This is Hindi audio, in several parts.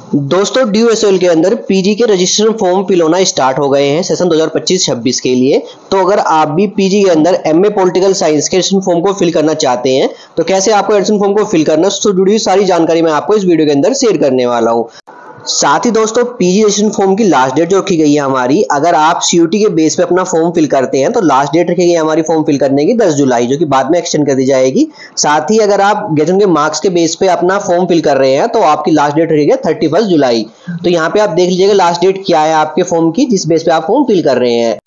दोस्तों ड्यूएसएल के अंदर पीजी के रजिस्ट्रेशन फॉर्म फिल होना स्टार्ट हो गए हैं सेशन 2025-26 के लिए। तो अगर आप भी पीजी के अंदर एमए पॉलिटिकल साइंस के रजिस्ट्रेशन फॉर्म को फिल करना चाहते हैं तो कैसे आपको रजिस्ट्रेशन फॉर्म को फिल करना, उससे जुड़ी हुई सारी जानकारी मैं आपको इस वीडियो के अंदर शेयर करने वाला हूं। साथ ही दोस्तों पीजी रजिस्ट्रेशन फॉर्म की लास्ट डेट जो रखी गई है हमारी, अगर आप सीयूटी के बेस पे अपना फॉर्म फिल करते हैं तो लास्ट डेट रखी गई है हमारी फॉर्म फिल करने की 10 जुलाई, जो कि बाद में एक्सटेंड कर दी जाएगी। साथ ही अगर आप ग्रेजुएशन के मार्क्स के बेस पे अपना फॉर्म फिल कर रहे हैं तो आपकी लास्ट डेट रखी गई 31 जुलाई। तो यहाँ पे आप देख लीजिएगा लास्ट डेट क्या है आपके फॉर्म की, जिस बेस पे आप फॉर्म फिल कर रहे हैं।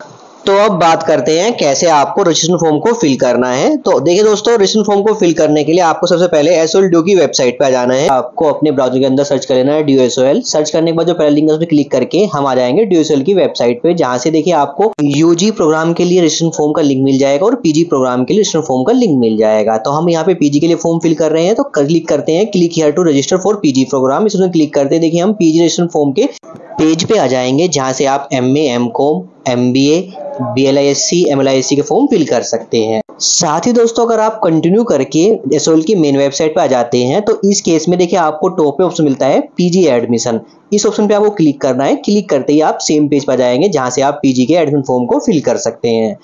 तो अब बात करते हैं कैसे आपको रजिस्ट्रेशन फॉर्म को फिल करना है। तो देखिए दोस्तों, रजिस्ट्रेशन फॉर्म को फिल करने के लिए आपको सबसे पहले एसओएल की वेबसाइट पे आ जाना है। आपको अपने ब्राउजर के अंदर सर्च कर लेना है ड्यूएसएल। सर्च करने के बाद जो पहला लिंक है उस पर क्लिक करके हम आ जाएंगे ड्यूएसएल की वेबसाइट पे, जहां से देखिए आपको यूजी प्रोग्राम के लिए रजिस्ट्रेशन फॉर्म का लिंक मिल जाएगा और पीजी प्रोग्राम के लिए रजिस्ट्रेशन फॉर्म का लिंक मिल जाएगा। तो हम यहाँ पे पीजी के लिए फॉर्म फिल कर रहे हैं तो क्लिक करते हैं click here to register for PG program. इसमें क्लिक करते हैं देखिए हम पीजी रजिस्ट्रेशन फॉर्म के पेज पे आ जाएंगे, जहां से आप MA, MCom, MBA, BLISc, MLISc के फॉर्म फिल कर सकते हैं। साथ ही दोस्तों अगर आप कंटिन्यू करके एसओएल की मेन वेबसाइट पे आ जाते हैं तो इस केस में देखिए आपको टॉप पे ऑप्शन मिलता है पीजी एडमिशन। इस ऑप्शन पे आपको क्लिक करना है। क्लिक करते ही आप सेम पेज पर जाएंगे जहां से आप पीजी के एडमिशन फॉर्म को फिल कर सकते हैं।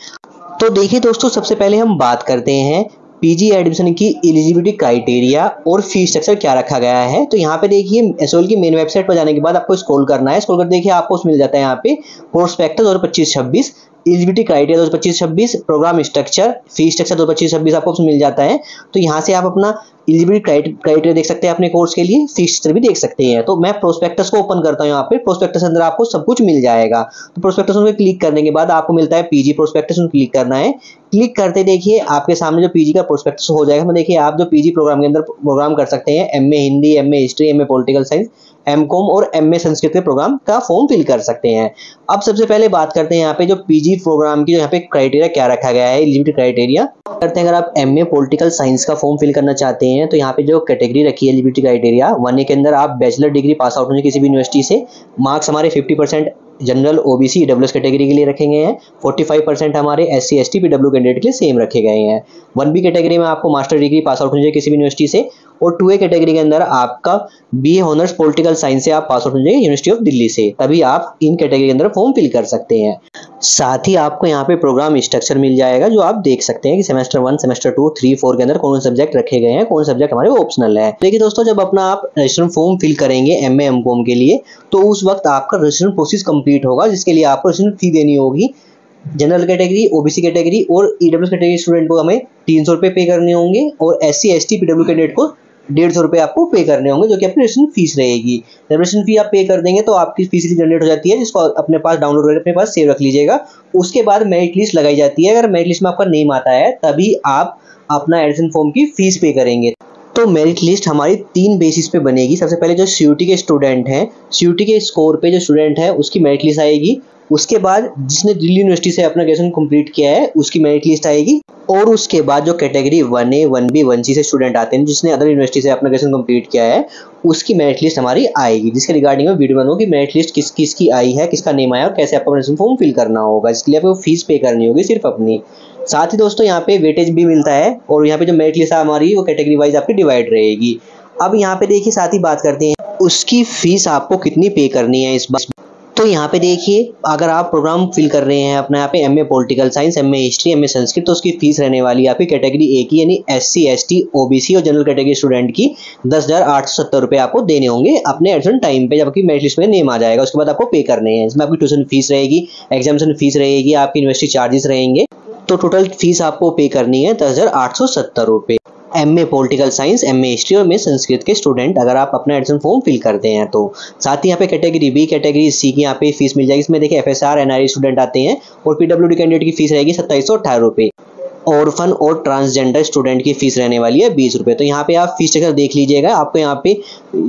तो देखिए दोस्तों, सबसे पहले हम बात करते हैं पीजी एडमिशन की एलिजिबिलिटी क्राइटेरिया और फीस स्ट्रक्चर क्या रखा गया है। तो यहाँ पे देखिए एसओएल की मेन वेबसाइट पर जाने के बाद आपको स्क्रॉल करना है। स्क्रॉल कर देखिए आपको मिल जाता है यहाँ पे prospectus 2025-26, eligibility criteria 2025-26, program structure, fees structure 2025-26 आपको मिल जाता है। तो यहाँ से आप अपना एलिजिबिलिटी क्राइटेरिया देख सकते हैं अपने कोर्स के लिए, फीस स्ट्रक्चर भी देख सकते हैं। तो मैं प्रोस्पेक्टस को ओपन करता हूँ। यहाँ पे प्रोस्पेक्टस के अंदर आपको सब कुछ मिल जाएगा। तो प्रोस्पेक्टस में क्लिक करने के बाद आपको मिलता है पीजी प्रोस्पेक्टस में क्लिक करना है। क्लिक करते देखिए आपके सामने जो पीजी का प्रोस्पेक्टस हो जाएगा। देखिए आप जो पीजी प्रोग्राम के अंदर प्रोग्राम कर सकते हैं, MA Hindi, MA history, MA political science, MCom और एमए संस्कृत के प्रोग्राम का फॉर्म फिल कर सकते हैं। अब सबसे पहले बात करते हैं यहाँ पे जो पीजी प्रोग्राम की जो यहाँ पे क्राइटेरिया क्या रखा गया है, एलिजिबिलिटी क्राइटेरिया करते हैं। अगर आप एमए पॉलिटिकल साइंस का फॉर्म फिल करना चाहते हैं तो यहाँ पे जो कैटेगरी रखी है एलिजिबिलिटी क्राइटेरिया 1A के अंदर आप बैचलर डिग्री पास आउट होने किसी भी यूनिवर्सिटी से, मार्क्स हमारे 50% जनरल, ओबीसी, ईडब्ल्यूएस कैटेगरी के लिए रखे गए हैं, 45% हमारे एससी, एसटी, पीडब्ल्यू कैंडिडेट के लिए सेम रखे गए हैं। 1B कैटेगरी में आपको मास्टर डिग्री पास आउट होनी चाहिए किसी भी यूनिवर्सिटी से, और 2A कैटेगरी के अंदर आपका बीए ऑनर्स पॉलिटिकल साइंस से आप पास आउट होनी चाहिए यूनिवर्सिटी ऑफ दिल्ली से, तभी आप इन कैटेगरी के अंदर फॉर्म फिल कर सकते हैं। साथ ही आपको यहाँ पे प्रोग्राम स्ट्रक्चर मिल जाएगा, जो आप देख सकते हैं कि सेमेस्टर 1, सेमेस्टर 2, 3, 4 के अंदर कौन से सब्जेक्ट रखे गए हैं, कौन से सब्जेक्ट हमारे ऑप्शनल है। देखिए दोस्तों, जब अपना आप रजिस्ट्रेशन फॉर्म फिल करेंगे एमए, एमकॉम के लिए, तो उस वक्त आपका रजिस्ट्रेशन प्रोसेस कंप्लीट होगा, जिसके लिए आपको रजिस्ट्रेशन फी देनी होगी। जनरल कैटेगरी, ओबीसी कैटेगरी और ईडब्ल्यूएस कैटेगरी स्टूडेंट को हमें 300 रुपए पे करने होंगे, और एससी, एसटी, पीडब्ल्यू कैंडिडेट को 150 रुपए आपको पे करने होंगे, जो कि अपनी रजिस्ट्रेशन फीस रहेगी। जब रजिस्ट्रेशन फी आप पे कर देंगे तो आपकी फीस जनरेट हो जाती है, जिसको अपने पास डाउनलोड करके अपने पास सेव रख लीजिएगा। उसके बाद मेरिट लिस्ट लगाई जाती है। अगर मेरिट लिस्ट में आपका नेम आता है तभी आप अपना एडमिशन फॉर्म की फीस पे करेंगे। तो मेरिट लिस्ट हमारी 3 बेसिस पे बनेगी। सबसे पहले जो सीयूटी के स्टूडेंट हैं, सीयूटी के स्कोर पे जो स्टूडेंट है उसकी मेरिट लिस्ट आएगी। उसके बाद जिसने दिल्ली यूनिवर्सिटी से अपना ग्रेजुएशन कंप्लीट किया है उसकी मेरिट लिस्ट आएगी। और उसके बाद जो कैटेगरी 1A, 1B, 1C से स्टूडेंट आते हैं, जिसने अदर यूनिवर्सिटी से अपना ग्रेजुएशन कंप्लीट किया है, उसकी मेरिट लिस्ट हमारी आएगी, जिसके रिगार्डिंग में वीडियो बनाऊंगी कि मेरिट लिस्ट किस किस की आई है, किसका नेम आया और कैसे आपको रजिस्ट्रेशन फॉर्म फिल करना होगा। इसके लिए आपको फीस पे करनी होगी सिर्फ अपनी। साथ ही दोस्तों यहाँ पे वेटेज भी मिलता है, और यहाँ पे जो मेरिट लिस्ट हमारी वो कैटेगरी वाइज आपकी डिवाइड रहेगी। अब यहाँ पे देखिए साथ ही बात करते हैं उसकी फीस आपको कितनी पे करनी है इस बार। तो यहाँ पे देखिए, अगर आप प्रोग्राम फिल कर रहे हैं अपना यहाँ पे MA political science, MA history, MA Sanskrit, तो उसकी फीस रहने वाली है आपकी कैटेगरी ए की, यानी एससी, एसटी, ओबीसी और जनरल कैटेगरी स्टूडेंट की 10,870 रुपए आपको देने होंगे अपने एडमिशन टाइम पे, जब आपकी मेरिट लिस्ट में नेम आ जाएगा। उसके बाद आपको पे करने हैं। इसमें आपकी ट्यूशन फीस रहेगी, एग्जामिनेशन फीस रहेगी, आपकी यूनिवर्सिटी चार्जेस रहेंगे। तो टोटल फीस आपको पे करनी है 10,870 रुपए। MA political science, MA history और एमए संस्कृत के स्टूडेंट अगर आप अपना एडमिशन फॉर्म फिल करते हैं तो। साथ ही यहाँ पे कैटेगरी बी, कैटेगरी सी की यहाँ पे फीस मिल जाएगी। इसमें देखिए एफएसआर, एनआरई स्टूडेंट आते हैं, और पीडब्ल्यूडी कैंडिडेट की फीस रहेगी 2718 रुपए। ऑर्फन और ट्रांसजेंडर स्टूडेंट की फीस रहने वाली है 20 रुपए। तो यहाँ पे आप फीस स्ट्रक्चर देख लीजिएगा, आपको यहाँ पे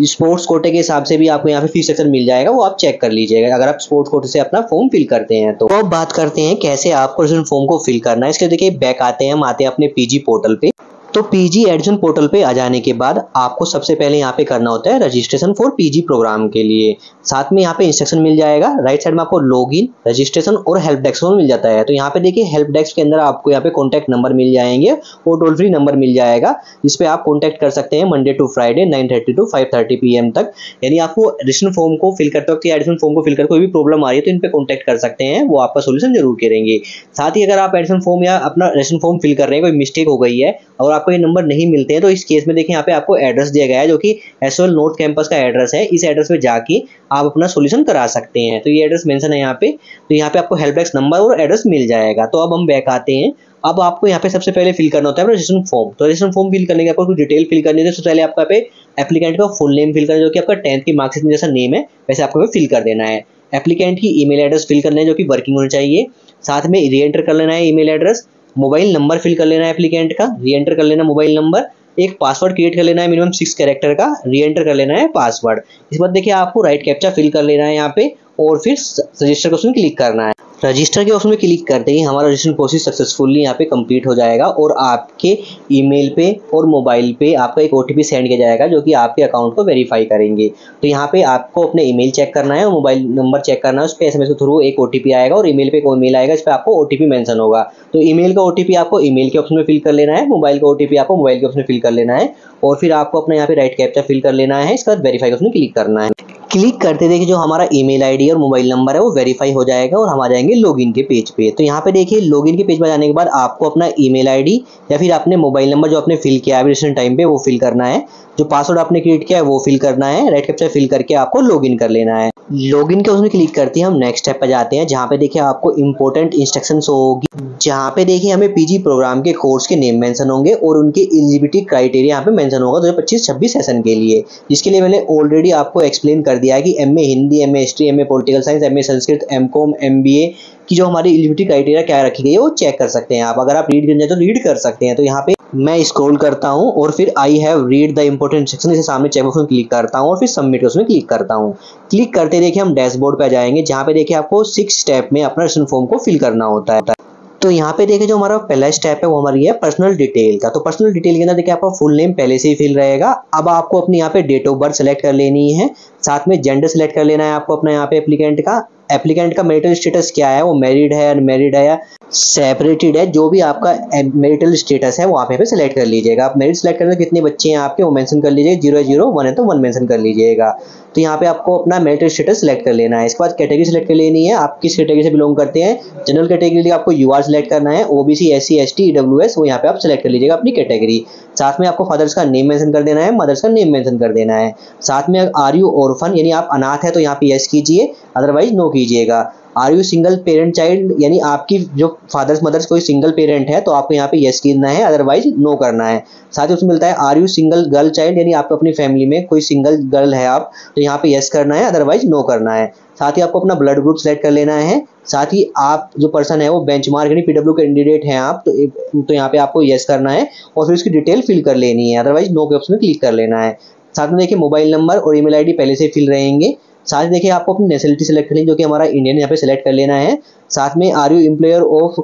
स्पोर्ट्स कोटे के हिसाब से भी आपको यहाँ पे फीस स्ट्रक्चर मिल जाएगा, वो आप चेक कर लीजिएगा अगर आप स्पोर्ट्स कोटे से अपना फॉर्म फिल करते हैं तो। अब बात करते हैं कैसे आपको रजिस्ट्रेशन फॉर्म को फिल करना है। इसके देखिए बैक आते हैं, हम आते हैं अपने पीजी पोर्टल पे। तो पीजी एडमिशन पोर्टल पे आ जाने के बाद आपको सबसे पहले यहाँ पे करना होता है रजिस्ट्रेशन फॉर पीजी प्रोग्राम के लिए। साथ में यहाँ पे इंस्ट्रक्शन मिल जाएगा, राइट साइड में आपको लॉगिन, रजिस्ट्रेशन और हेल्प डेस्क मिल जाता है। तो यहाँ पे देखिए हेल्प डेस्क के अंदर आपको यहाँ पे कॉन्टैक्ट नंबर मिल जाएंगे और टोल फ्री नंबर मिल जाएगा, जिसपे आप कॉन्टैक्ट कर सकते हैं Monday to Friday 9:30 to 5:30 PM तक। यानी आपको रजिस्ट्रेशन फॉर्म को फिल करते वक्त या एडमिशन फॉर्म को फिल करते कोई भी प्रॉब्लम आ रही है तो इन पे कॉन्टैक्ट कर सकते हैं, वो आपका सोल्यूशन जरूर करेंगे। साथ ही अगर आप एडमिशन फॉर्म या अपना रजिस्ट्रेशन फॉर्म फिल कर रहे हैं, कोई मिस्टेक हो गई है और आपको ये नंबर नहीं मिलते हैं, तो इस केस में देखिए यहाँ पे आपको एड्रेस दिया गया है जो कि एसओएल नॉर्थ कैंपस का एड्रेस है। इस एड्रेस पे जाके आप अपना सॉल्यूशन करा सकते हैं। तो ये एड्रेस मेंशन है यहाँ पे, तो यहाँ पे आपको हेल्प डेस्क नंबर और एड्रेस मिल जाएगा। तो अब हम बैक आते हैं। अब आपको यहाँ पे सबसे पहले फिल करना होता है रजिस्ट्रेशन फॉर्म। तो रजिस्ट्रेशन फॉर्म फिल करने के आपको कुछ डिटेल फिल करनी है। सबसे पहले आपको यहाँ पे एप्लीकेंट का फुल नेम फिल करना है, जो कि आपका 10th की मार्कशीट में जैसा नेम है वैसे आपको फिल कर देना है। एप्लीकेंट की ईमेल एड्रेस फिल करना है जो कि वर्किंग होना चाहिए। साथ में री एंटर कर लेना है email address. Mobile number fill कर लेना है एप्लीकेंट का, री एंटर कर लेना मोबाइल नंबर। एक पासवर्ड क्रिएट कर लेना है मिनिमम 6 कैरेक्टर का, री एंटर कर लेना है पासवर्ड। इसके बाद देखिए आपको राइट कैप्चा फिल कर लेना है यहाँ पे और फिर रजिस्टर के ऑप्शन क्लिक करना है। रजिस्टर के ऑप्शन में क्लिक करते ही हमारा रजिस्ट्रेशन प्रोसेस सक्सेसफुली यहाँ पे कंप्लीट हो जाएगा और आपके ईमेल पे और मोबाइल पे आपका एक ओटीपी सेंड किया जाएगा जो कि आपके अकाउंट को वेरीफाई करेंगे। तो यहाँ पे आपको अपने ईमेल चेक करना है और मोबाइल नंबर चेक करना है, उस पर एसएमएस के थ्रू एक ओटीपी आएगा और ईमेल पे कोई मेल आएगा, इस पर आपको ओटीपी मेंशन होगा। तो ईमेल का ओटीपी आपको ईमेल के ऑप्शन में फिल कर लेना है, मोबाइल का ओटीपी आपको मोबाइल के ऑप्शन में फिल कर लेना है और फिर आपको अपना यहाँ पे राइट कैप्चा फिल कर लेना है। इसके बाद वेरीफाई के ऑप्शन में क्लिक करना है। क्लिक करते देखिए जो हमारा ईमेल आईडी और मोबाइल नंबर है वो वेरीफाई हो जाएगा और हम आ जाएंगे लॉगिन के पेज पे। तो यहाँ पे देखिए लॉगिन के पेज पर जाने के बाद आपको अपना ईमेल आईडी या फिर अपने मोबाइल नंबर जो आपने फिल किया है रजिस्ट्रेशन टाइम पे वो फिल करना है। जो पासवर्ड आपने क्रिएट किया है वो फिल करना है। राइट कैप्चा फिल करके आपको लॉगिन कर लेना है। लॉगिन के उसमें क्लिक करते हैं हम नेक्स्ट स्टेप पर जाते हैं, जहाँ पे देखिए आपको इंपॉर्टेंट इंस्ट्रक्शंस होगी, जहाँ पे देखिए हमें पीजी प्रोग्राम के कोर्स के नेम मेंशन होंगे और उनके एलिजिबिलिटी क्राइटेरिया यहाँ पे मेंशन होगा 2025-26 सेशन के लिए, जिसके लिए मैंने ऑलरेडी आपको एक्सप्लेन कर दिया है कि MA Hindi, MA history, MA political science, MA Sanskrit, MCom, MBA की जो हमारी एलिजिबिलिटी क्राइटेरिया क्या रखी गई है वो चेक कर सकते हैं आप। अगर आप रीड करना चाहें तो रीड कर सकते हैं। तो यहाँ पे मैं स्क्रॉल करता हूँ और फिर I have read the important section, इसे सामने चेक बॉक्स में क्लिक करता हूँ और फिर सबमिट उसमें क्लिक करता हूँ। क्लिक करते देखिए हम डैशबोर्ड पे जाएंगे, जहाँ पे देखिए आपको 6 स्टेप में अपना रजिस्ट्रेशन फॉर्म को फिल करना होता है। तो यहाँ पे देखिए जो हमारा पहला स्टेप है वो हमारी है पर्सनल डिटेल का। तो पर्सनल डिटेल के अंदर देखिए आपका फुल नेम पहले से ही फिल रहेगा। अब आपको अपनी यहाँ पे डेट ऑफ बर्थ सेलेक्ट कर लेनी है, साथ में जेंडर सेलेक्ट कर लेना है आपको अपना यहाँ पे एप्लीकेंट का मैरिटल स्टेटस क्या है, वो मैरिड है, अनमैरिड है या सेपरेटेड है, जो भी आपका मैरिटल स्टेटस है वो आप यहाँ पे सेलेक्ट कर लीजिएगा। आप मैरिड सेलेक्ट करने कितने बच्चे हैं आपके वो मेंशन कर लीजिएगा, 0 है 0, 1 है तो 1 मेंशन कर लीजिएगा। तो यहाँ पे आपको अपना मैरिटल स्टेटस सेलेक्ट कर लेना है। इसके बाद कैटेगरी सेलेक्ट कर लेनी है, आप किस कैटेगरी से बिलोंग करते हैं। जनरल कैटेगरी के लिए आपको यूआर सेलेक्ट करना है, ओबीसी, एससी, एसटी, ईडब्ल्यूएस वो यहाँ पे आप सेलेक्ट कर लीजिएगा अपनी कैटेगरी। साथ में आपको फादर्स का नेम मेंशन कर देना है, मदर्स का नेम मेंशन कर देना है। साथ में आर यू ऑर्फन यानी आप अनाथ है तो यहाँ पे यस कीजिए, अदरवाइज नो कीजिएगा। Are you single parent child यानी आपकी जो फादर्स मदर्स कोई सिंगल पेरेंट है तो आपको यहाँ पे यस करना है, अदरवाइज नो करना है। साथ ही उसमें मिलता है are you single girl child यानी आपको अपनी फैमिली में कोई सिंगल गर्ल है आप तो यहाँ पे यस करना है, अदरवाइज नो करना है। साथ ही आपको अपना ब्लड ग्रुप सेलेक्ट कर लेना है। साथ ही आप जो पर्सन है वो बेंचमार्क यानी पीडब्ल्यू कैंडिडेट हैं आप तो यहाँ पे आपको यस करना है और फिर उसकी डिटेल फिल कर लेनी है, अदरवाइज नो के ऑप्शन में क्लिक कर लेना है। साथ में देखिए मोबाइल नंबर और ईमेल आईडी पहले से फिल रहेंगे। साथ ही देखिए आपको अपनी नेशनलिटी सेलेक्ट करनी है जो कि हमारा इंडियन यहाँ पे सेलेक्ट कर लेना है। साथ में are you employer of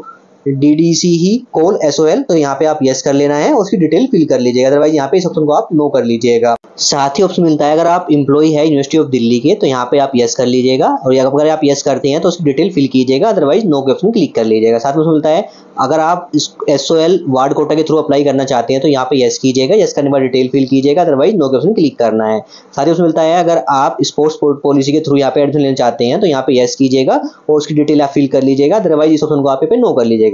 DDC ही कोल एसओएल तो यहाँ पे आप यस कर लेना है और उसकी डिटेल फिल कर लीजिएगा, अदरवाइज यहाँ पे इस ऑप्शन को आप नो कर लीजिएगा। साथ ही ऑप्शन मिलता है अगर आप एम्प्लॉय है यूनिवर्सिटी ऑफ दिल्ली के तो यहाँ पे आप यस कर लीजिएगा और अगर आप यस करते हैं तो उसकी डिटेल फिल कीजिएगा, अदरवाइज नो के ऑप्शन क्लिक कर लीजिएगा। साथ में मिलता है अगर आप एसओएल वार्ड कोटा के थ्रू अप्लाई करना चाहते हैं तो यहाँ पे यस कीजिएगा, यस करने के बाद डिटेल फिल कीजिएगा, अदरवाइज नो के ऑप्शन क्लिक करना है। साथ ही उसमें मिलता है अगर आप स्पोर्ट्स पॉलिसी के थ्रू यहाँ पे एडमिशन लेना चाहते हैं तो यहाँ पे यस कीजिएगा और उसकी डिटेल आप फिल कर लीजिएगा, अदरवाइज इस ऑप्शन को आप पे नो कर लीजिएगा।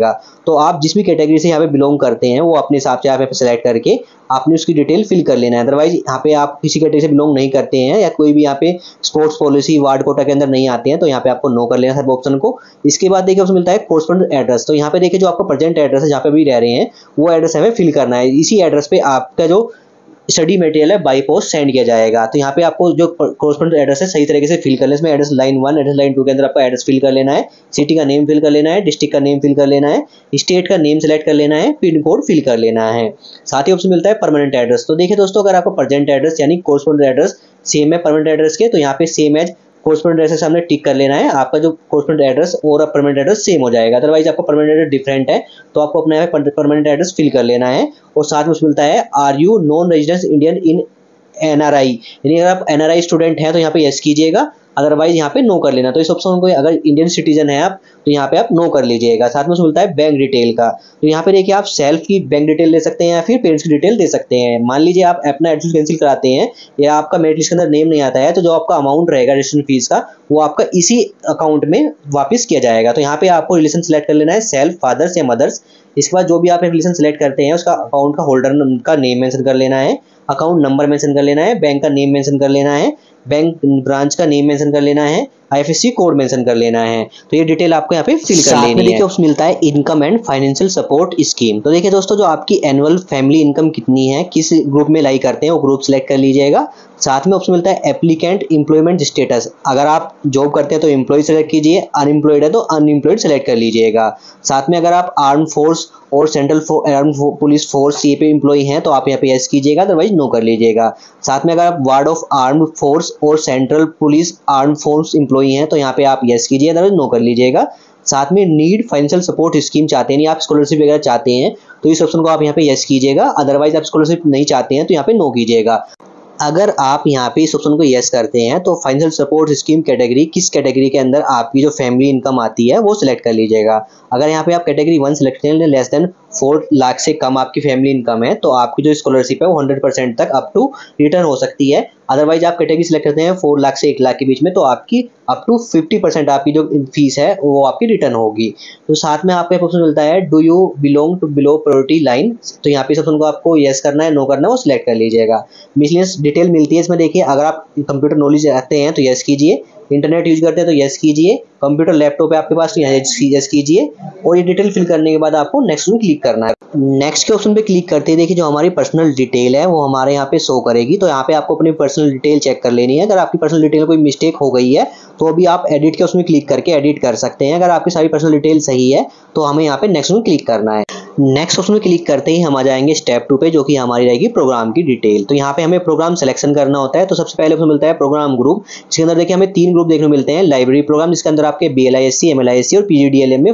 तो आप जिस भी कैटेगरी से यहाँ पे बिलोंग करते हैं वो अपने हिसाब से यहाँ पे सेलेक्ट करके आपने उसकी डिटेल फिल कर लेना है। अदरवाइज यहाँ पे आप किसी कैटेगरी से बिलोंग नहीं करते हैं या कोई भी यहाँ पे स्पोर्ट्स पॉलिसी वार्ड कोटा के अंदर नहीं आते हैं तो यहाँ पे आपको नो कर लेना है सब ऑप्शन को। इसके बाद देखिए उसमें मिलता है कोरस्पोंडेंट एड्रेस। तो यहाँ पे देखिए जो आपका प्रेजेंट एड्रेस है जहाँ पे भी रह रहे हैं वो एड्रेस हमें फिल करना है। इसी एड्रेस पे आपका जो स्टडी मटेरियल है बाई पोस्ट सेंड किया जाएगा। तो यहाँ पे आपको जो कोरस्पोंडेंट एड्रेस है सही तरीके से फिल कर लेना है। इसमें एड्रेस लाइन 1 एड्रेस लाइन 2 के अंदर आपका एड्रेस फिल कर लेना है, सिटी का नेम फिल कर लेना है, डिस्ट्रिक्ट का नेम फिल कर लेना है, स्टेट का नेम सेलेक्ट कर लेना है, पिन कोड फिल कर लेना है। साथ ही ऑप्शन मिलता है परमानेंट एड्रेस। तो देखिए दोस्तों अगर आपका प्रेजेंट एड्रेस यानी कोरस्पोंडेंट एड्रेस सेम है परमानेंट एड्रेस के तो यहाँ पे सेम एज कोरेस्पोंडेंट एड्रेस के सामने टिक कर लेना है, आपका जो कोरेस्पोंडेंट एड्रेस और परमानेंट एड्रेस सेम हो जाएगा। अदरवाइज आपका परमानेंट एड्रेस डिफरेंट है तो आपको अपने यहाँ पे परमानेंट एड्रेस फिल कर लेना है। और साथ में उसमें मिलता है are you non residence Indian इन एनआरआई, यानी अगर आप एनआरआई स्टूडेंट हैं तो यहाँ पे यस कीजिएगा, अदरवाइज यहाँ पे नो कर लेना। तो इस ऑप्शन को अगर इंडियन सिटीजन है आप तो यहाँ पे आप नो कर लीजिएगा। साथ में उसमें मिलता है बैंक डिटेल का, तो यहाँ पे देखिए आप सेल्फ की बैंक डिटेल दे सकते हैं या फिर पेरेंट्स की डिटेल दे सकते हैं। मान लीजिए आप अपना एडमिशन कैंसिल कराते हैं या आपका मेरिट लिस्ट के अंदर नेम नहीं आता है तो जो आपका अमाउंट रहेगा रजिस्ट्रेशन फीस का वो आपका इसी अकाउंट में वापस किया जाएगा। तो यहाँ पे आपको रिलेशन सेलेक्ट कर लेना है, सेल्फ, फादर्स या मदर्स। इसके बाद जो भी आप रिलेशन सेलेक्ट करते हैं उसका अकाउंट का होल्डर का नेम मेंशन कर लेना है, अकाउंट नंबर मेंशन कर लेना है, बैंक का नेम मेंशन कर लेना है, बैंक ब्रांच का नेम मेंशन कर लेना है, आईएफएससी कोड मेंशन कर लेना है। तो ये डिटेल आपको यहाँ पे फिल कर लेनी है। देखिए उसमें मिलता है income and financial support scheme. तो देखिए दोस्तों, जो आपकी एनुअल फैमिली इनकम कितनी है, किस ग्रुप में लाई करते हैं वो ग्रुप सेलेक्ट कर लीजिएगा। साथ में ऑप्शन मिलता है एप्लीकेंट एम्प्लॉयमेंट स्टेटस, अगर आप जॉब करते हैं तो एम्प्लॉय सेलेक्ट कीजिए, अनएम्प्लॉयड है तो अनएम्प्लॉयड सेलेक्ट कर लीजिएगा। साथ में अगर आप आर्म फोर्स और सेंट्रल पुलिस फोर्स ये पे एम्प्लॉय हैं तो आप यहाँ पे यस कीजिएगा, अदरवाइज नो कर लीजिएगा। साथ में अगर आप वार्ड ऑफ आर्म फोर्स और central police arm force employ हैं तो यहाँ पे आप यस कीजिए, अदरवाइज नो कर लीजिएगा। साथ में नीड फाइनेंशियल सपोर्ट स्कीम चाहते हैं, आप स्कॉलरशिप वगैरह चाहते हैं तो इस ऑप्शन को आप यहाँ पे यस कीजिएगा, अदरवाइज आप स्कॉलरशिप नहीं चाहते हैं तो यहाँ पे नो कीजिएगा। अगर आप यहाँ पे इस ऑप्शन को यस करते हैं तो फाइनेंशियल सपोर्ट स्कीम कैटेगरी, किस कैटेगरी के अंदर आपकी जो फैमिली इनकम आती है वो सिलेक्ट कर लीजिएगा। अगर यहाँ पे आप कैटेगरी 1 सिलेक्ट करें, लेस देन 4 लाख से कम आपकी फैमिली इनकम है तो आपकी जो स्कॉलरशिप है वो 100% तक अप टू रिटर्न हो सकती है। अदरवाइज आप कैटेगरी सिलेक्ट करते हैं 4 लाख से 1 लाख के बीच में तो आपकी अप टू 50% आपकी जो फीस है वो आपकी रिटर्न होगी। तो साथ में आपको ऑप्शन मिलता है do you belong to below priority line, तो यहाँ पे इस ऑप्शन को आपको यस करना है, नो करना है वो सिलेक्ट कर लीजिएगा। मिसलेनियस डिटेल मिलती है इसमें, देखिए अगर आप कंप्यूटर नॉलेज रखते हैं तो यस कीजिए, इंटरनेट यूज करते हैं तो यस कीजिए, कंप्यूटर लैपटॉप है आपके पास तो यस कीजिए। और ये डिटेल फिल करने के बाद आपको नेक्स्ट में क्लिक करना है। नेक्स्ट के ऑप्शन पे क्लिक करते हैं, देखिए जो हमारी पर्सनल डिटेल है वो हमारे यहाँ पे शो करेगी। तो यहाँ पे आपको अपनी पर्सनल डिटेल चेक कर लेनी है। अगर आपकी पर्सनल डिटेल कोई मिस्टेक हो गई है तो अभी आप एडिट के उसमें क्लिक करके एडिट कर सकते हैं। अगर आपकी सारी पर्सनल डिटेल सही है तो हमें यहाँ पे नेक्स्ट में क्लिक करना है। नेक्स्ट ऑप्शन में क्लिक करते ही हम आ जाएंगे स्टेप 2 पे, जो कि हमारी रहेगी प्रोग्राम की डिटेल। तो यहाँ पे हमें प्रोग्राम सिलेक्शन करना होता है। तो सबसे पहले ऑप्शन मिलता है प्रोग्राम ग्रुप, इसके अंदर देखिए हमें 3 ग्रुप देखने को मिलते हैं। लाइब्रेरी प्रोग्राम, जिसके अंदर आपके BLISC, MLISC और PGDLM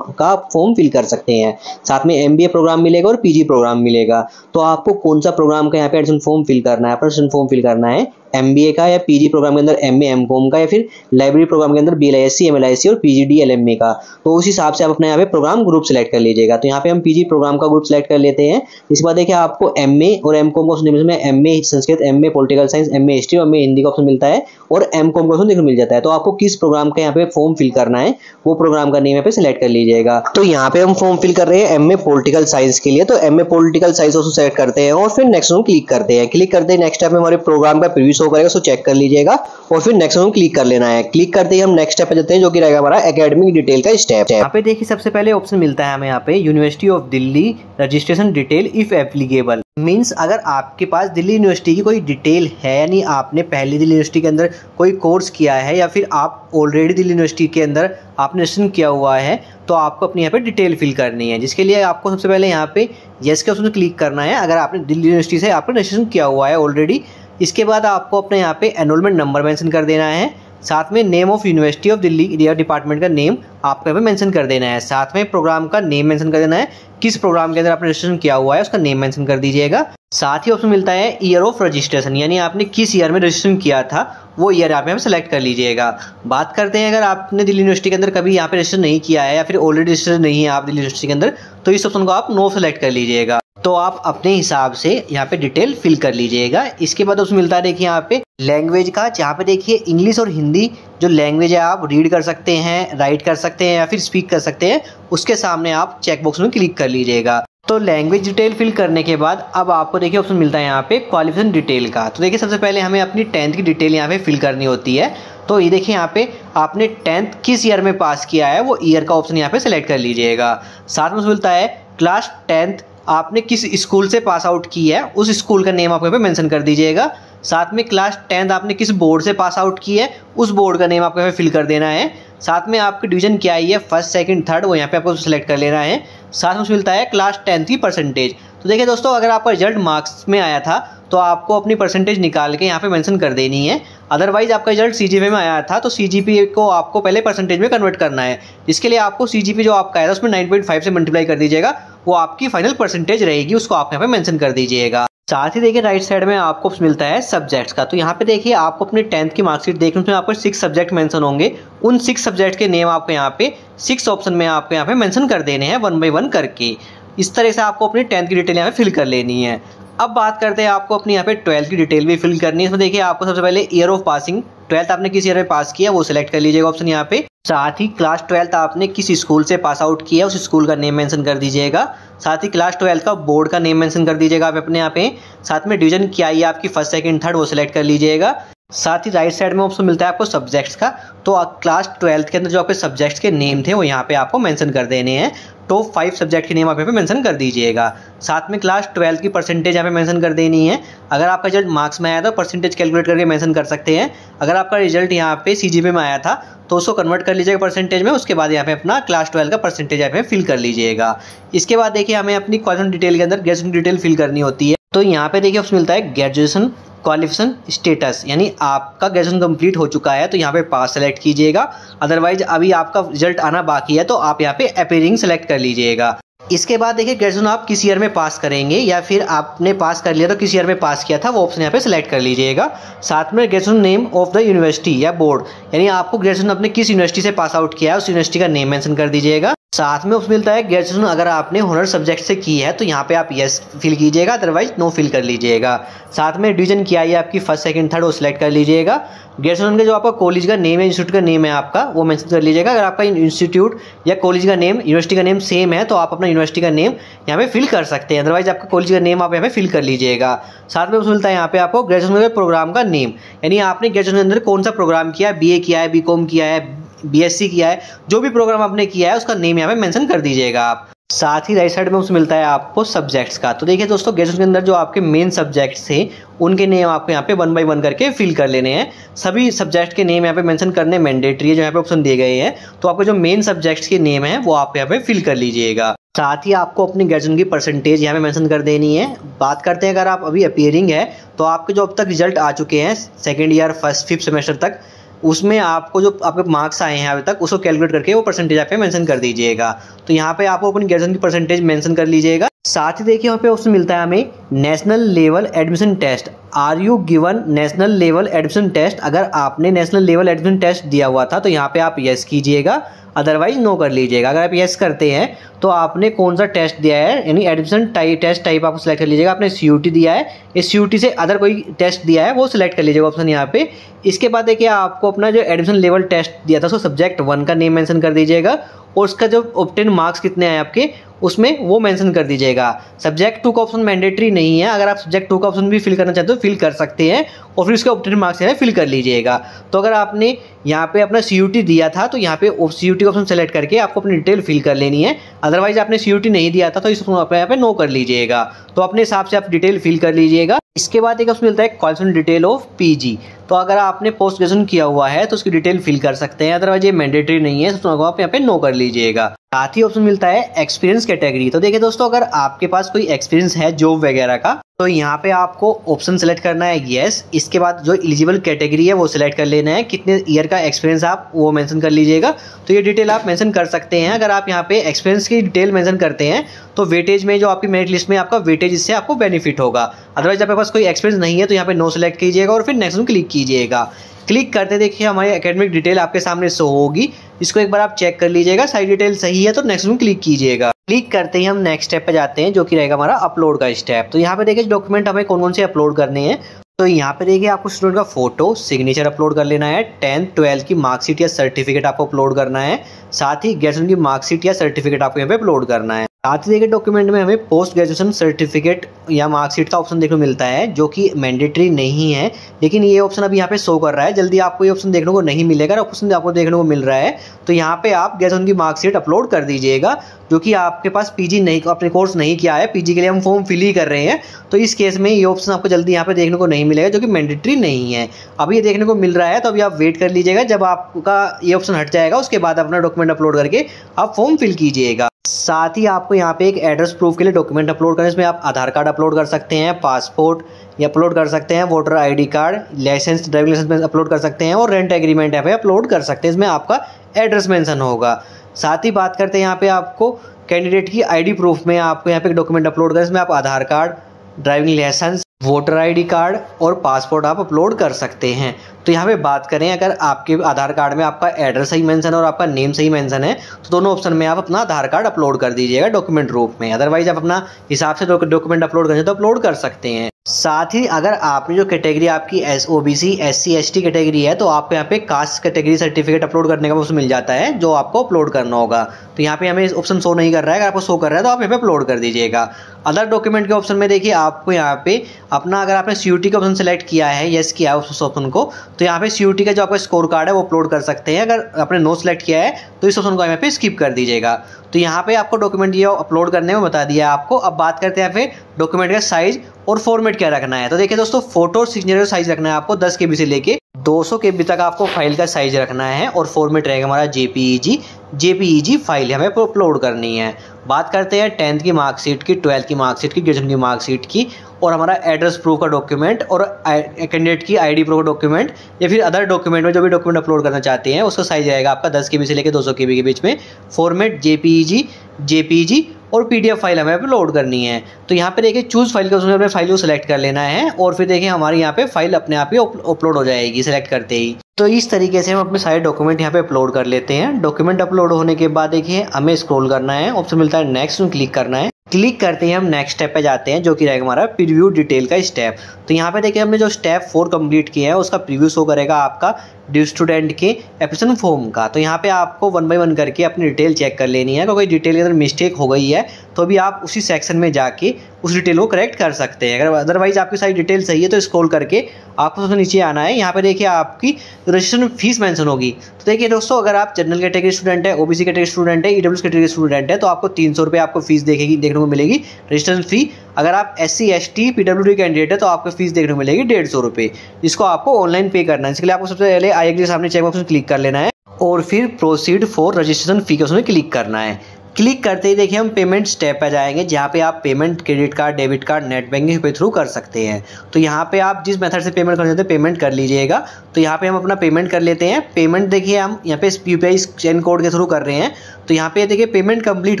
का फॉर्म फिल कर सकते हैं। साथ में MBA प्रोग्राम मिलेगा और PG प्रोग्राम मिलेगा। तो आपको कौन सा प्रोग्राम का यहाँ पे एडमिशन फॉर्म फिल करना है, एडमिशन फॉर्म फिल करना है MBA का या PG प्रोग्राम के अंदर MA MCOM का, या फिर लाइब्रेरी प्रोग्राम के अंदर BLISC, MLISC और PGDLMA का। तो उस हिसाब से आप अपने यहाँ पे प्रोग्राम ग्रुप सेलेक्ट कर लीजिएगा। तो यहाँ पे हम PG प्रोग्राम का ग्रुप सेलेक्ट कर लेते हैं। इसके बाद देखिए आपको MA और MCOM का ऑप्शन में MA Sanskrit, MA political science, MA history और MA हिंदी का ऑप्शन मिलता है और MCOM का ऑप्शन देखने मिल जाता है। तो आपको किस प्रोग्राम का यहाँ पे फॉर्म फिल करना है वो प्रोग्राम का नेम यहाँ पे सिलेक्ट कर लीजिएगा। तो यहाँ पे हम फॉर्म फिल कर रहे हैं MA पॉलिटिकल साइंस के लिए, तो MA political science option select करते हैं और फिर नेक्स्ट में क्लिक करते हैं। क्लिक करते ही नेक्स्ट स्टेप में हमारे प्रोग्राम का प्रीव्यू शो करेगा, सो चेक कर लीजिएगा और फिर नेक्स्ट में क्लिक कर लेना है। क्लिक करते ही हम नेक्स्ट स्टेप पे जाते हैं, जो कि रहेगा हमारा एकेडमिक डिटेल का स्टेप। यहाँ पे देखिए सबसे पहले ऑप्शन मिलता है हमें यहाँ पे university of Delhi registration detail if applicable. Means अगर आपके पास दिल्ली यूनिवर्सिटी की कोई डिटेल है, यानी आपने पहले दिल्ली यूनिवर्सिटी के अंदर कोई कोर्स किया है या फिर आप ऑलरेडी दिल्ली यूनिवर्सिटी के अंदर आपने रजिस्ट्रेशन किया हुआ है, तो आपको अपनी यहाँ पे डिटेल फिल करनी है। जिसके लिए आपको सबसे पहले यहाँ पे यस के ऑप्शन पर क्लिक करना है, अगर आपने दिल्ली यूनिवर्सिटी से आपने रजिस्ट्रेशन किया हुआ है ऑलरेडी। इसके बाद आपको अपने यहाँ पे एनरोलमेंट नंबर मेंशन कर देना है। साथ में name of university of Delhi या डिपार्टमेंट का नेम आपको यहाँ पे मेंशन कर देना है। साथ में प्रोग्राम का नेम मेंशन कर देना है, किस प्रोग्राम के अंदर आपने रजिस्ट्रेशन किया हुआ है उसका नेम मेंशन कर दीजिएगा। साथ ही ऑप्शन मिलता है ईयर ऑफ रजिस्ट्रेशन, यानी आपने किस ईयर में रजिस्ट्रेशन किया था वो ईयर आप यहाँ पे सेलेक्ट कर लीजिएगा। बात करते हैं अगर आपने दिल्ली यूनिवर्सिटी के अंदर कभी यहाँ पे रजिस्ट्रेशन नहीं किया है या फिर ऑलरेडी रजिस्ट्रेशन नहीं है आप दिल्ली यूनिवर्सिटी के अंदर, तो इस ऑप्शन को आप नो सेलेक्ट कर लीजिएगा। तो आप अपने हिसाब से यहाँ पे डिटेल फिल कर लीजिएगा। इसके बाद उसमें मिलता है देखिए यहाँ पे लैंग्वेज का, जहाँ पे देखिए इंग्लिश और हिंदी जो लैंग्वेज है आप रीड कर सकते हैं, राइट कर सकते हैं या फिर स्पीक कर सकते हैं, उसके सामने आप चेक बॉक्स में क्लिक कर लीजिएगा। तो लैंग्वेज डिटेल फिल करने के बाद अब आपको देखिए ऑप्शन मिलता है यहाँ पे क्वालिफिकेशन डिटेल का। तो देखिए सबसे पहले हमें अपनी 10th की डिटेल यहाँ पे फिल करनी होती है। तो ये देखिए यहाँ पे आपने 10th किस ईयर में पास किया है वो ईयर का ऑप्शन यहाँ पे सिलेक्ट कर लीजिएगा। साथ में मिलता है क्लास 10th आपने किस स्कूल से पास आउट की है उस स्कूल का नेम आप यहाँ पे मेंशन कर दीजिएगा। साथ में क्लास 10th आपने किस बोर्ड से पास आउट की है उस बोर्ड का नेम आपको यहाँ पे फिल कर देना है। साथ में आपकी डिवीजन क्या आई है, फर्स्ट सेकंड थर्ड, वो यहाँ पे आपको सिलेक्ट कर लेना है। साथ में मिलता है क्लास 10th की परसेंटेज। तो देखिए दोस्तों, अगर आपका रिजल्ट मार्क्स में आया था तो आपको अपनी परसेंटेज निकाल के यहाँ पे मेंशन कर देनी है। अदरवाइज आपका रिजल्ट सीजीपीए में आया था तो सीजीपीए को आपको पहले परसेंटेज में कन्वर्ट करना है, जिसके लिए आपको सीजीपीए जो आपका आया था उसमें 9.5 से मल्टीप्लाई कर दीजिएगा, वो आपकी फाइनल परसेंटेज रहेगी, उसको आप यहाँ पे मेंशन कर दीजिएगा। साथ ही देखिए राइट साइड में आपको मिलता है सब्जेक्ट्स का। तो यहाँ पे देखिए आपको अपनी 10th की मार्कशीट देखने, उसमें आपको 6 सब्जेक्ट मेंशन होंगे। उन 6 सब्जेक्ट के नेम आपको यहाँ पे 6 ऑप्शन में आपको यहाँ पे मेंशन कर देने हैं 1 बाय 1 करके। इस तरह से आपको अपनी 10th की डिटेल यहाँ पे फिल कर लेनी है। अब बात करते हैं आपको अपनी यहाँ पे 12th की डिटेल भी फिल करनी है। इसमें देखिए आपको सबसे पहले ईयर ऑफ पासिंग, 12th आपने किस ईयर में पास किया वो सिलेक्ट कर लीजिएगा ऑप्शन यहाँ पे। साथ ही क्लास 12th आपने किस स्कूल से पास आउट किया उस स्कूल का नेम मेंशन कर दीजिएगा। साथ ही क्लास 12th का बोर्ड का नेम मेंशन कर दीजिएगा आप अपने यहाँ पे। साथ में डिवीजन क्या आई है आपकी फर्स्ट सेकंड थर्ड वो सिलेक्ट कर लीजिएगा। साथ ही राइट साइड में ऑप्शन मिलता है आपको सब्जेक्ट्स का। तो क्लास 12th के अंदर जो आपके सब्जेक्ट्स के नेम थे वो यहाँ पे आपको मेंशन कर देने हैं। टॉप 5 सब्जेक्ट के नेम आप यहाँ पे मेंशन कर दीजिएगा। साथ में क्लास 12th की परसेंटेज यहाँ पे मेंशन कर देनी है। अगर आपका रिजल्ट मार्क्स में आया तो परसेंटेज कैलकुलेट करके मेंशन कर सकते हैं। अगर आपका रिजल्ट यहाँ पे सीजीपीए में आया था तो उसको कन्वर्ट कर लीजिएगा परसेंटेज में, उसके बाद यहाँ पे अपना क्लास 12 का परसेंटेज यहाँ पे फिल कर लीजिएगा। इसके बाद देखिए हमें अपनी क्वालिफिकेशन डिटेल के अंदर ग्रेजुएशन डिटेल फिल करनी होती है। तो यहाँ पे देखिए ऑप्शन मिलता है ग्रेजुएशन क्वालिफिकेशन स्टेटस, यानी आपका ग्रेजुएशन कंप्लीट हो चुका है तो यहाँ पे पास सेलेक्ट कीजिएगा। अदरवाइज अभी आपका रिजल्ट आना बाकी है तो आप यहाँ पे अपीयरिंग सेलेक्ट कर लीजिएगा। इसके बाद देखिए ग्रेजुएशन आप किस ईयर में पास करेंगे या फिर आपने पास कर लिया तो किस ईयर में पास किया था वो ऑप्शन यहाँ पे सिलेक्ट कर लीजिएगा। साथ में graduation name of the university या बोर्ड, यानी आपको ग्रेजुएशन अपने किस यूनिवर्सिटी से पास आउट किया है उस यूनिवर्सिटी का नेम मेंशन कर दीजिएगा। साथ में ऑप्शन मिलता है ग्रेजुएशन अगर आपने हॉनर सब्जेक्ट से की है तो यहाँ पे आप यस फिल कीजिएगा, अदरवाइज नो फिल कर लीजिएगा। साथ में डिवीजन क्या है आपकी फर्स्ट सेकंड थर्ड वो सिलेक्ट कर लीजिएगा। ग्रेजुएशन का जो आपका कॉलेज का नेम है, इंस्टीट्यूट का नेम है आपका, वो मेंशन कर लीजिएगा। अगर आपका इंस्टीट्यूट या कॉलेज का नेम यूनिवर्सिटी का नेम सेम है तो आप अपना यूनिवर्सिटी का नेम यहाँ पे फिल कर सकते हैं, अदरवाइज आपका कॉलेज का नेम आप यहाँ पे फिल कर लीजिएगा। साथ में ऑप्शन मिलता है यहाँ पे आपको ग्रेजुएशन के प्रोग्राम का नेम, यानी आपने ग्रेजुएशन के अंदर कौन सा प्रोग्राम किया है, बीए किया है, बीकॉम किया है, बीएससी किया है, जो भी प्रोग्राम आपने किया है उसका नेम यहाँ पे मेंशन कर दीजिएगा आप। साथ ही राइट साइड में उसमें मिलता है आपको सब्जेक्ट्स का। तो देखिए दोस्तों ग्रेजुएशन के अंदर जो आपके मेन सब्जेक्ट्स थे उनके नेम आपको यहाँ पे 1 बाय 1 करके फिल कर लेने हैं। सभी सब्जेक्ट के नेम यहाँ पे मेंशन करने मैंडेटरी है, जो यहाँ पे ऑप्शन दिए गए हैं। तो आपके जो मेन सब्जेक्ट्स के नेम है वो आप यहाँ पे फिल कर लीजिएगा। साथ ही आपको अपनी ग्रेजुएशन की परसेंटेज यहाँ पे मेंशन कर देनी है। बात करते हैं अगर आप अभी अपीयरिंग है तो आपके जो अब तक रिजल्ट आ चुके हैं second year first 5th semester तक, उसमें आपको जो आपके मार्क्स आए हैं अभी तक उसको कैलकुलेट करके वो परसेंटेज आप पे मेंशन कर दीजिएगा। तो यहाँ पे आपको अपनी ग्रेजुएशन की परसेंटेज मेंशन कर लीजिएगा। साथ ही देखिए यहाँ पे ऑप्शन मिलता है हमें national level admission test, are you given national level admission test. अगर आपने नेशनल लेवल एडमिशन टेस्ट दिया हुआ था तो यहाँ पे आप यस कीजिएगा, अदरवाइज नो कर लीजिएगा। अगर आप यस करते हैं तो आपने कौन सा टेस्ट दिया है, यानी एडमिशन टेस्ट टाइप आपको सिलेक्ट कर लीजिएगा। आपने सीयूटी दिया है, इस सीयूटी से अदर कोई टेस्ट दिया है वो सिलेक्ट कर लीजिएगा ऑप्शन यहाँ पे। इसके बाद देखिए आपको अपना जो एडमिशन लेवल टेस्ट दिया था उसको सब्जेक्ट 1 का नेम मेंशन कर दीजिएगा और उसका जो ऑब्टेन मार्क्स कितने आए आपके उसमें वो मेंशन कर दीजिएगा। सब्जेक्ट 2 का ऑप्शन मैंडेटरी नहीं है, अगर आप सब्जेक्ट 2 का ऑप्शन भी फिल करना चाहते हो फिल कर सकते हैं और फिर उसके ऑब्टेन मार्क्स है फिल कर लीजिएगा। तो अगर आपने यहाँ पे अपना सीयूटी दिया था तो यहाँ पे सीयूटी का ऑप्शन सेलेक्ट करके आपको अपनी डिटेल फिल कर लेनी है। अदरवाइज आपने सीयूटी नहीं दिया था तो इस ऑप्शन यहाँ पे नो कर लीजिएगा। तो अपने हिसाब से आप डिटेल फिल कर लीजिएगा। इसके बाद एक ऑप्शन मिलता है क्वालिफिकेशन डिटेल ऑफ पीजी। तो अगर आपने पोस्ट ग्रेजुएशन किया हुआ है तो उसकी डिटेल फिल कर सकते हैं, अदरवाइज ये मैंडेटरी नहीं है तो आप यहाँ पे नो कर लीजिएगा। साथ ही ऑप्शन मिलता है एक्सपीरियंस कैटेगरी। तो देखिए दोस्तों अगर आपके पास कोई एक्सपीरियंस है जॉब वगैरह का तो यहाँ पे आपको ऑप्शन सेलेक्ट करना है यस। इसके बाद जो एलिजिबल कैटेगरी है वो सिलेक्ट कर लेना है, कितने ईयर का एक्सपीरियंस आप वो मेंशन कर लीजिएगा। तो ये डिटेल आप मेंशन कर सकते हैं। अगर आप यहाँ पे एक्सपीरियंस की डिटेल मेंशन करते हैं तो वेटेज में जो आपकी मेरिट लिस्ट में आपका वेटेज इससे आपको बेनिफिट होगा। अदरवाइज आपके पास कोई एक्सपीरियंस नहीं है तो यहाँ पे नो सेलेक्ट कीजिएगा और फिर नेक्स्ट में क्लिक कीजिएगा। क्लिक करते देखिए हमारी एकेडमिक डिटेल आपके सामने शो होगी, इसको एक बार आप चेक कर लीजिएगा, सारी डिटेल सही है तो नेक्स्ट में क्लिक कीजिएगा। क्लिक करते ही हम नेक्स्ट स्टेप पे जाते हैं जो कि रहेगा हमारा अपलोड का स्टेप। तो यहाँ पे देखिए डॉक्यूमेंट हमें कौन कौन से अपलोड करने हैं। तो यहाँ पे देखिए आपको स्टूडेंट का फोटो सिग्नेचर अपलोड कर लेना है, 10th 12th की मार्कशीट या सर्टिफिकेट आपको अपलोड करना है, साथ ही ग्रेजुएशन की मार्कशीट या सर्टिफिकेट आपको यहाँ पे अपलोड करना है। साथ ही देखिए डॉक्यूमेंट में हमें पोस्ट ग्रेजुएशन सर्टिफिकेट या मार्कशीट का ऑप्शन देखने को मिलता है जो कि मैंडेटरी नहीं है, लेकिन ये ऑप्शन अभी यहाँ पे शो कर रहा है। जल्दी आपको ये ऑप्शन देखने को नहीं मिलेगा, ऑप्शन आपको देखने को मिल रहा है तो यहाँ पे आप ग्रेजुएशन की मार्कशीट अपलोड कर दीजिएगा। जो कि आपके पास पीजी नहीं, अपने कोर्स नहीं किया है, पीजी के लिए हम फॉर्म फिल ही कर रहे हैं, तो इस केस में ये ऑप्शन आपको जल्दी यहाँ पे देखने को नहीं मिलेगा जो कि मैंडेटरी नहीं है। अभी ये देखने को मिल रहा है तो अभी आप वेट कर लीजिएगा, जब आपका ये ऑप्शन हट जाएगा उसके बाद अपना डॉक्यूमेंट अपलोड करके आप फॉर्म फिल कीजिएगा। साथ ही आपको यहाँ पे एक एड्रेस प्रूफ के लिए डॉक्यूमेंट अपलोड करना है। इसमें आप आधार कार्ड अपलोड कर सकते हैं, पासपोर्ट ये अपलोड कर सकते हैं, voter ID card, license, driving license में अपलोड कर सकते हैं और रेंट एग्रीमेंट यहाँ पे अपलोड कर सकते हैं। इसमें आपका एड्रेस मेंशन होगा। साथ ही बात करते हैं यहाँ पे आपको कैंडिडेट की आईडी प्रूफ में आपको यहाँ पे एक डॉक्यूमेंट अपलोड करें। इसमें आप Aadhaar card, driving licence, voter ID card और पासपोर्ट आप अपलोड कर सकते हैं। तो यहाँ पे बात करें, अगर आपके आधार कार्ड में आपका एड्रेस सही मेंशन है और आपका नेम सही मेंशन है तो दोनों ऑप्शन में आप अपना आधार कार्ड अपलोड कर दीजिएगा डॉक्यूमेंट रूप में। अदरवाइज आप अपना हिसाब से डॉक्यूमेंट अपलोड करें तो अपलोड कर सकते हैं। साथ ही अगर आपने जो कैटेगरी आपकी OBC SC ST कैटेगरी है तो आपको यहाँ पे कास्ट कैटेगरी सर्टिफिकेट अपलोड करने का ऑप्शन मिल जाता है जो आपको अपलोड करना होगा। तो यहाँ पे हमें ऑप्शन शो नहीं कर रहा है, अगर आपको शो कर रहा है तो आप यहाँ पे अपलोड कर दीजिएगा। अदर डॉक्यूमेंट के ऑप्शन में देखिए आपको यहाँ पे अपना, अगर आपने CUT का ऑप्शन सेलेक्ट किया है, यस किया है उस ऑप्शन को, तो यहाँ पे CUT का जो आपका स्कोर कार्ड है वो अपलोड कर सकते हैं। अगर आपने नो सेलेक्ट किया है तो इस ऑप्शन को यहाँ पे स्किप कर दीजिएगा। तो यहाँ पे आपको डॉक्यूमेंट ये अपलोड करने में बता दिया है आपको। अब बात करते हैं फिर डॉक्यूमेंट का साइज और फॉर्मेट क्या रखना है। तो देखिए दोस्तों, फोटो और सिग्नेचर का साइज रखना है आपको 10 KB से लेके 200 KB तक आपको फाइल का साइज रखना है और फॉर्मेट रहेगा हमारा JPEG फाइल हमें अपलोड करनी है। बात करते हैं 10th की मार्कशीट की, 12th की मार्कशीट की, ग्रेजुएशन की मार्कशीट की और हमारा एड्रेस प्रूफ का डॉक्यूमेंट और कैंडिडेट की आईडी प्रूफ का डॉक्यूमेंट या फिर अदर डॉक्यूमेंट में जो भी डॉक्यूमेंट अपलोड करना चाहते हैं उसका साइज रहेगा आपका 10 KB से लेकर 200 KB के बीच में। फॉर्मेट JPEG और PDF फाइल हमें अपलोड करनी है। तो यहाँ पे देखिए चूज फाइल का उसमें अपने फाइल को सिलेक्ट कर लेना है और फिर देखिए हमारी यहाँ पे फाइल अपने आप ही अपलोड हो जाएगी सिलेक्ट करते ही। तो इस तरीके से हम अपने सारे डॉक्यूमेंट यहाँ पे अपलोड कर लेते हैं। डॉक्यूमेंट अपलोड होने के बाद देखिए हमें स्क्रॉल करना है, ऑप्शन मिलता है नेक्स्ट में क्लिक करना है। क्लिक करते ही हम नेक्स्ट स्टेप पे जाते हैं जो कि रहेगा हमारा प्रीव्यू डिटेल का स्टेप। तो यहाँ पे देखिए हमने जो स्टेप 4 कंप्लीट किया है उसका प्रीव्यू शो करेगा आपका ड्यू स्टूडेंट के एप्लीकेशन फॉर्म का। तो यहाँ पे आपको 1 बाय 1 करके अपनी डिटेल चेक कर लेनी है। कोई डिटेल के अंदर मिस्टेक हो गई है तो भी आप उसी सेक्शन में जाके उस डिटेल को करेक्ट कर सकते हैं। अगर अदरवाइज आपकी सारी डिटेल सही है तो स्क्रॉल करके आपको सबसे नीचे आना है। यहाँ पे देखिए आपकी रजिस्ट्रेशन फीस मेंशन होगी। तो देखिए दोस्तों, अगर आप जनरल कैटेगरी स्टूडेंट है, OBC कैटेगरी स्टूडेंट है, EWS कैटेगरी स्टूडेंट है तो आपको 300 रुपये आपको फीस देखने को मिलेगी रजिस्ट्रेशन फी। अगर आप SC ST PWD कैंडिडेट है तो आपको फीस देखने को मिलेगी 150 रुपये, जिसको आपको ऑनलाइन पे करना है। इसके लिए आपको सबसे पहले आई के सामने चेक बॉक्स में क्लिक कर लेना है और फिर प्रोसीड फॉर रजिस्ट्रेशन फी के उसमें क्लिक करना है। क्लिक करते ही देखिए हम पेमेंट स्टेप पे जाएंगे जहाँ पे आप payment credit card, debit card, net banking के थ्रू कर सकते हैं। तो यहाँ पे आप जिस मेथड से पेमेंट करना चाहते हैं पेमेंट कर लीजिएगा। तो यहाँ पे हम अपना पेमेंट कर लेते हैं। पेमेंट देखिए हम यहाँ पे UPI स्कैन कोड के थ्रू कर रहे हैं। तो यहाँ पे देखिए पेमेंट कंप्लीट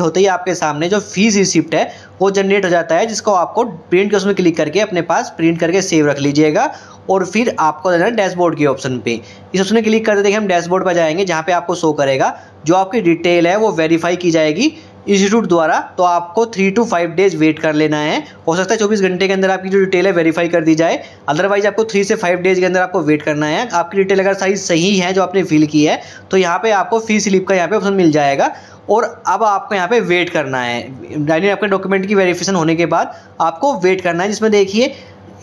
होते ही आपके सामने जो फीस रिसिप्ट है वो जनरेट हो जाता है, जिसको आपको प्रिंट के उसमें क्लिक करके अपने पास प्रिंट करके सेव रख लीजिएगा। और फिर आपको देना है डैशबोर्ड के ऑप्शन पे। इस ऑप्शन में क्लिक करते देखिए हम डैशबोर्ड पर जाएंगे जहाँ पे आपको शो करेगा जो आपकी डिटेल है वो वेरीफाई की जाएगी इंस्टीट्यूट द्वारा। तो आपको 3 to 5 डेज वेट कर लेना है। हो सकता है 24 घंटे के अंदर आपकी जो डिटेल है वेरीफाई कर दी जाए, अदरवाइज आपको 3 से 5 डेज के अंदर आपको वेट करना है। आपकी डिटेल अगर साइज सही है जो आपने फिल की है तो यहाँ पे आपको फी स्लिप का यहाँ पे ऑप्शन मिल जाएगा और अब आपको यहाँ पे वेट करना है। यानी आपके डॉक्यूमेंट की वेरिफिकेशन होने के बाद आपको वेट करना है, जिसमें देखिए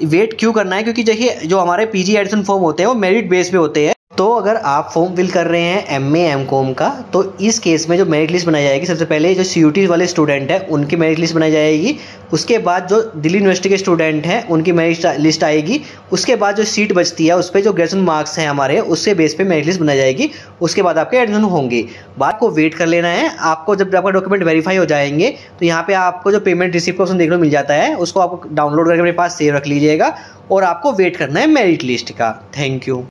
वेट क्यों करना है क्योंकि देखिए जो हमारे PG एडमिशन फॉर्म होते हैं वो मेरिट बेस पे होते हैं। तो अगर आप फॉर्म फिल कर रहे हैं MA MCOM का तो इस केस में जो मेरिट लिस्ट बनाई जाएगी, सबसे पहले जो CUT वाले स्टूडेंट हैं उनकी मेरिट लिस्ट बनाई जाएगी। उसके बाद जो दिल्ली यूनिवर्सिटी के स्टूडेंट हैं उनकी मेरिट लिस्ट आएगी। उसके बाद जो सीट बचती है उस पर जो ग्रेजुएशन मार्क्स हैं हमारे उसके बेस पे मेरिट लिस्ट बनाई जाएगी। उसके बाद आपके एडमिशन होंगे। बात को वेट कर लेना है। आपको जब आपका डॉक्यूमेंट वेरीफाई हो जाएंगे तो यहाँ पे आपको जो पेमेंट रिसिप्ट का ऑप्शन देखने को मिल जाता है उसको आप डाउनलोड करके अपने पास सेव रख लीजिएगा और आपको वेट करना है मेरिट लिस्ट का। Thank you.